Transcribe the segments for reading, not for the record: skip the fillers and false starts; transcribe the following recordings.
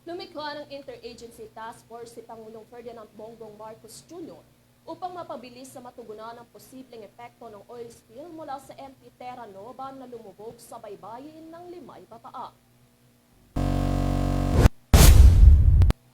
Lumikha ng Interagency Task Force si Pangulong Ferdinand Bongbong Marcos Jr. upang mapabilis sa matugunan ang posibleng epekto ng oil spill mula sa MT Terra Nova na lumubog sa baybayin ng Limay, Bataan.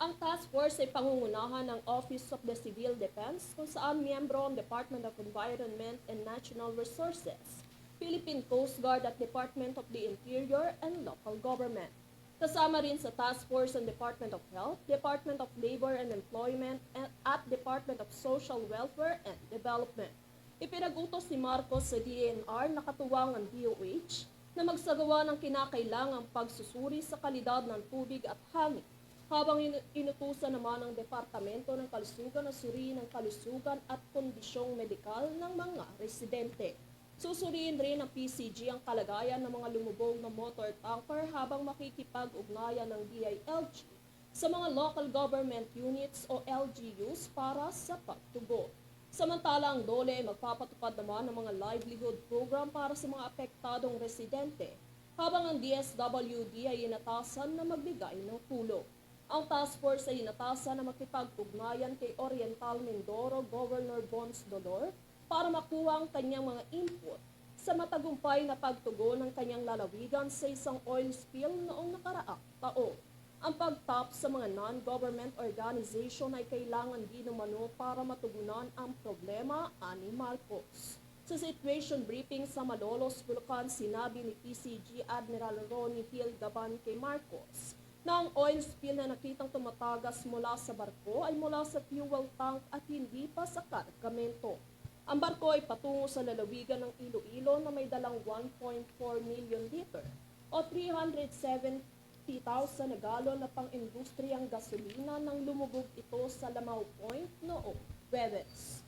Ang task force ay pangungunahan ng Office of the Civil Defense kung saan miyembro ang Department of Environment and Natural Resources, Philippine Coast Guard at Department of the Interior and Local Government. Kasama rin sa task force ang Department of Health, Department of Labor and Employment at Department of Social Welfare and Development. Ipinag-utos si Marcos sa DENR na katuwang ang DOH na magsagawa ng kinakailangang pagsusuri sa kalidad ng tubig at hangin, habang inutusan naman ng Departamento ng Kalusugan na suriin ang kalusugan at kondisyong medikal ng mga residente. Susuriin rin ng PCG ang kalagayan ng mga lumubog na motor tanker habang makikipag-ugnayan ng DILG sa mga local government units o LGUs para sa pagtugon. Samantala, ang DOLE ay magpapatupad naman ng mga livelihood program para sa mga apektadong residente, habang ang DSWD ay inatasan na magbigay ng tulong. Ang task force ay inatasan na makipag-ugnayan kay Oriental Mindoro Governor Bons Dolor para makuha ang kanyang mga input sa matagumpay na pagtugon ng kanyang lalawigan sa isang oil spill noong nakaraang taon. Ang pagtap sa mga non-government organization ay kailangan din umano para matugunan ang problema, ani Marcos. Sa situation briefing sa Malolos, Bulacan, sinabi ni PCG Admiral Ronnie Hill Gaban kay Marcos na ang oil spill na nakitang tumatagas mula sa barko ay mula sa fuel tank at hindi pa sa kargamento. Ang barko ay patungo sa lalawigan ng Iloilo na may dalang 1.4 million liter o 370,000 na galon na pang-industriyang gasolina nang lumubog ito sa Lamau Point noong Huwebes.